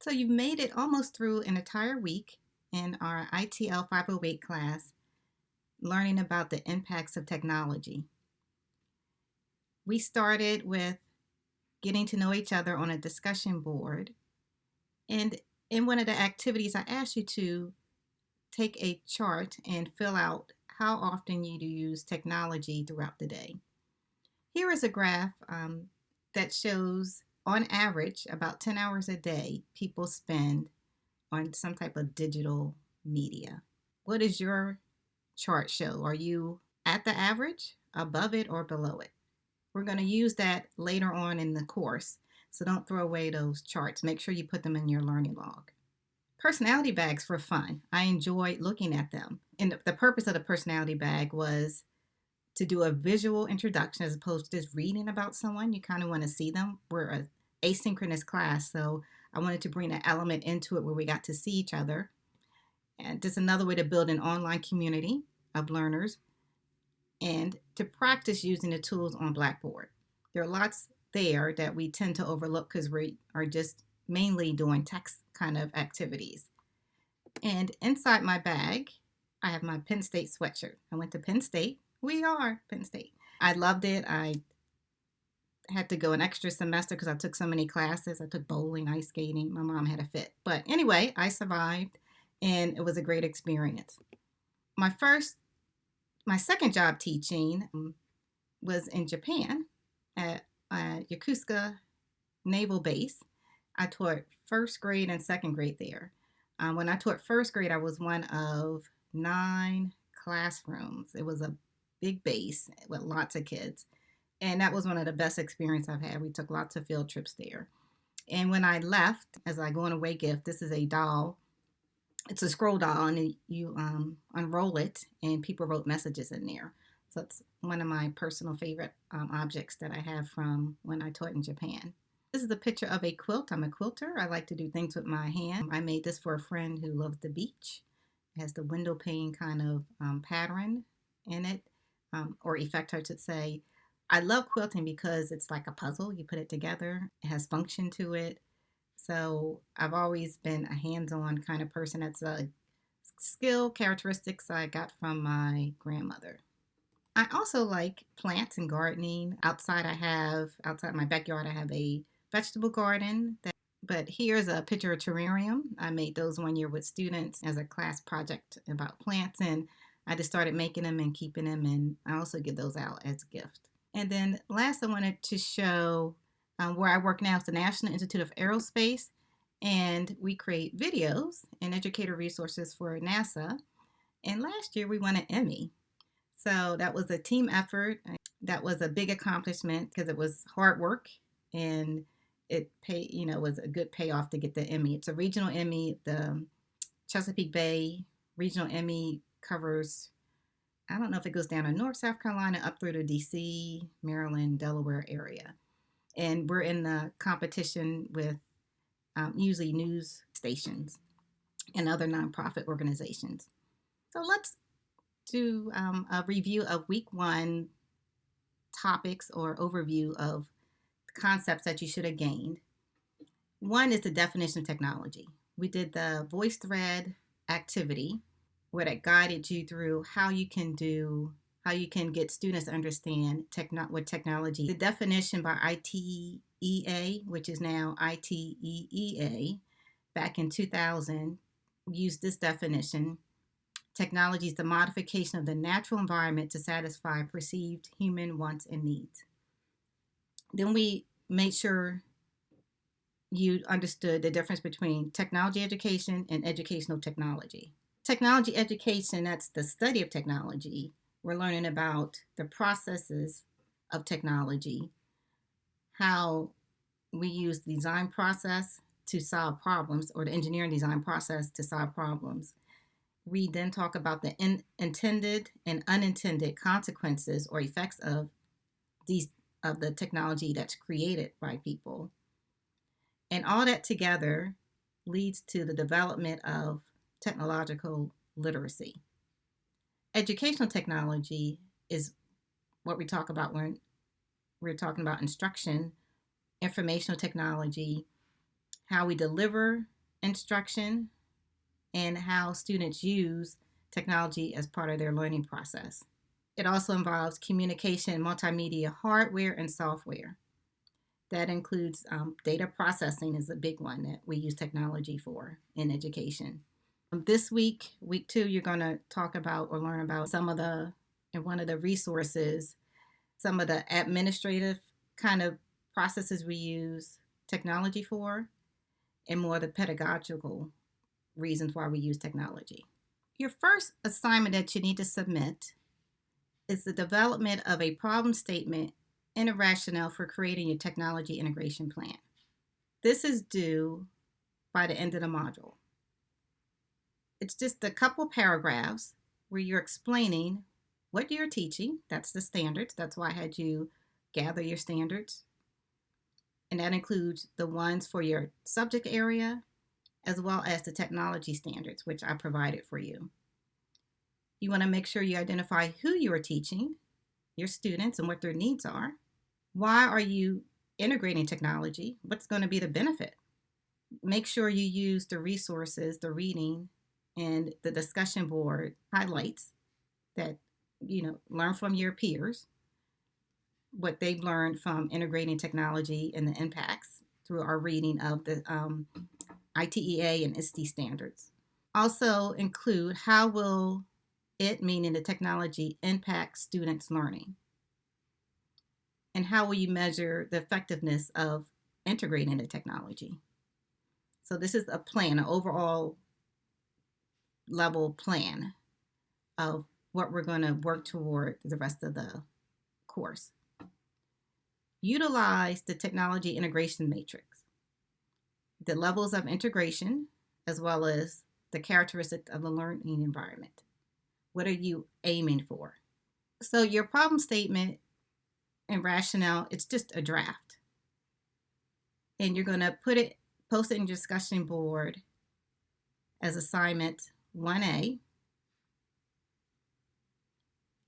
So you've made it almost through an entire week in our ITL 508 class, learning about the impacts of technology. We started with getting to know each other on a discussion board. And in one of the activities, I asked you to take a chart and fill out how often you do use technology throughout the day. Here is a graph that shows, on average, about 10 hours a day people spend on some type of digital media. What does your chart show? Are you at the average, above it, or below it? We're going to use that later on in the course, so don't throw away those charts. Make sure you put them in your learning log. Personality bags for fun. I enjoyed looking at them. And the purpose of the personality bag was to do a visual introduction as opposed to just reading about someone. You kind of want to see them. We're an asynchronous class, so I wanted to bring an element into it where we got to see each other. And just another way to build an online community of learners and to practice using the tools on Blackboard. There are lots there that we tend to overlook because we are just mainly doing text kind of activities. And inside my bag, I have my Penn State sweatshirt. I went to Penn State. We are Penn State. I loved it. I had to go an extra semester because I took so many classes. I took bowling, ice skating. My mom had a fit. But anyway, I survived and it was a great experience. My second job teaching was in Japan at Yokosuka Naval Base. I taught first grade and second grade there. When I taught first grade, I was one of 9 classrooms. It was a big base with lots of kids. And that was one of the best experiences I've had. We took lots of field trips there. And when I left, as a going away gift, this is a doll. It's a scroll doll, and you unroll it, and people wrote messages in there. So it's one of my personal favorite objects that I have from when I taught in Japan. This is a picture of a quilt. I'm a quilter. I like to do things with my hand. I made this for a friend who loves the beach. It has the window pane kind of pattern in it, or effect, I should say. I love quilting because it's like a puzzle. You put it together. It has function to it. So I've always been a hands-on kind of person. That's a skill characteristics I got from my grandmother. I also like plants and gardening. Outside my backyard, I have a vegetable garden. But here's a picture of a terrarium. I made those one year with students as a class project about plants, and I just started making them and keeping them, and I also give those out as a gift. And then last, I wanted to show where I work now is the National Institute of Aerospace, and we create videos and educator resources for NASA. And last year we won an Emmy. So that was a team effort. That was a big accomplishment because it was hard work, and it was a good payoff to get the Emmy. It's a regional Emmy. The Chesapeake Bay regional Emmy covers, I don't know if it goes down to North South Carolina up through to DC, Maryland, Delaware area. And we're in the competition with usually news stations and other nonprofit organizations. So let's do a review of week 1 topics or overview of concepts that you should have gained. One is the definition of technology. We did the VoiceThread activity where that guided you through how you can get students to understand what technology. The definition by ITEA, which is now ITEEA, back in 2000, used this definition. Technology is the modification of the natural environment to satisfy perceived human wants and needs. Then we made sure you understood the difference between technology education and educational technology. Technology education, that's the study of technology. We're learning about the processes of technology, how we use the design process to solve problems, or the engineering design process to solve problems. We then talk about the intended and unintended consequences or effects of the technology that's created by people. And all that together leads to the development of technological literacy. Educational technology is what we talk about when we're talking about instruction, informational technology, how we deliver instruction, and how students use technology as part of their learning process. It also involves communication, multimedia hardware, and software. That includes data processing is a big one that we use technology for in education. This week, week 2, you're going to talk about or learn about some of the, and one of the resources, some of the administrative kind of processes we use technology for, and more the pedagogical reasons why we use technology. Your first assignment that you need to submit is the development of a problem statement and a rationale for creating your technology integration plan. This is due by the end of the module. It's just a couple paragraphs where you're explaining what you're teaching. That's the standards. That's why I had you gather your standards. And that includes the ones for your subject area, as well as the technology standards, which I provided for you. You want to make sure you identify who you are teaching, your students, and what their needs are. Why are you integrating technology? What's going to be the benefit? Make sure you use the resources, the reading, and the discussion board highlights that, learn from your peers, what they've learned from integrating technology and the impacts through our reading of the ITEA and ISTE standards. Also include how will it, meaning the technology, impact students' learning? And how will you measure the effectiveness of integrating the technology? So this is a plan, an overall level plan of what we're going to work toward the rest of the course. Utilize the technology integration matrix, the levels of integration, as well as the characteristics of the learning environment. What are you aiming for? So your problem statement and rationale, it's just a draft. And you're going to post it in your discussion board as assignment 1A.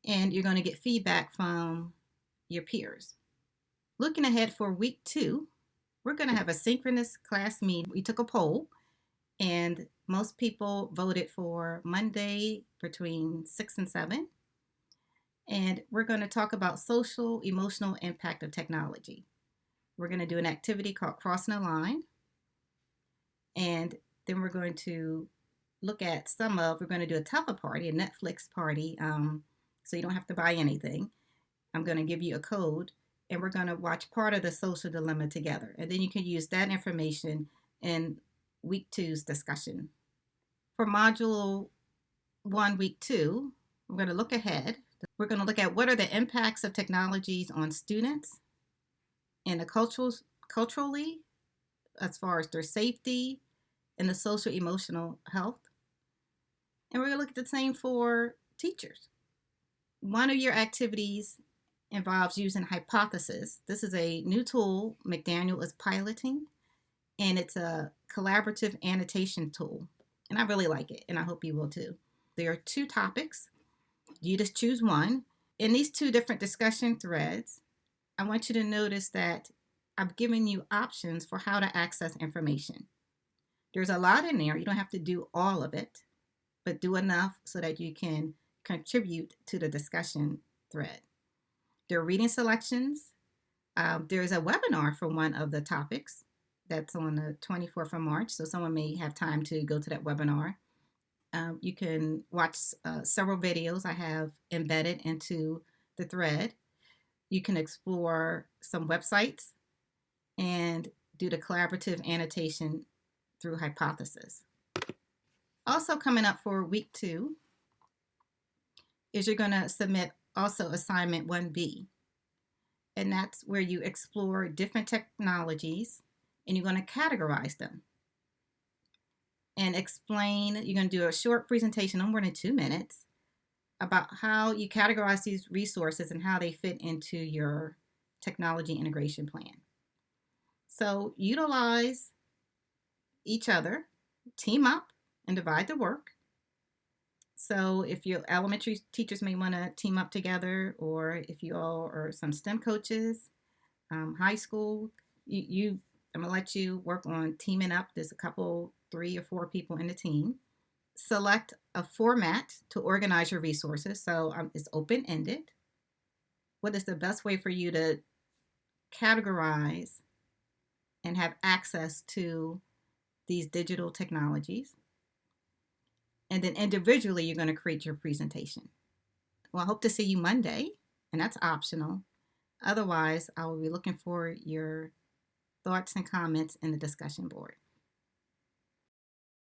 And you're going to get feedback from your peers. Looking ahead for week 2, we're going to have a synchronous class meeting. We took a poll, and most people voted for Monday between 6 and 7. And we're going to talk about social, emotional impact of technology. We're going to do an activity called Crossing the Line. And then we're going to look at we're going to do a teleparty, a Netflix party, so you don't have to buy anything. I'm going to give you a code, and we're going to watch part of the social dilemma together. And then you can use that information in week 2's discussion. For module 1, week 2, we're going to look ahead. We're going to look at what are the impacts of technologies on students and the culturally, as far as their safety and the social emotional health. And we're going to look at the same for teachers. One of your activities involves using hypothesis. This is a new tool McDaniel is piloting, and it's a collaborative annotation tool. And I really like it, and I hope you will too. There are 2 topics. You just choose one. In these 2 different discussion threads, I want you to notice that I've given you options for how to access information. There's a lot in there. You don't have to do all of it, but do enough so that you can contribute to the discussion thread. There are reading selections. There's a webinar for one of the topics that's on the 24th of March, so someone may have time to go to that webinar. You can watch several videos I have embedded into the thread. You can explore some websites and do the collaborative annotation through hypothesis. Also coming up for week 2 is you're going to submit also assignment 1B. And that's where you explore different technologies and you're going to categorize them and explain. You're going to do a short presentation, no more than 2 minutes, about how you categorize these resources and how they fit into your technology integration plan. So utilize each other, team up, and divide the work. So if your elementary teachers may want to team up together, or if you all are some STEM coaches, high school, you I'm going to let you work on teaming up. There's a couple, 3 or 4 people in the team. Select a format to organize your resources. So it's open-ended. What is the best way for you to categorize and have access to these digital technologies? And then individually, you're going to create your presentation. Well, I hope to see you Monday, and that's optional. Otherwise, I will be looking for your thoughts and comments in the discussion board.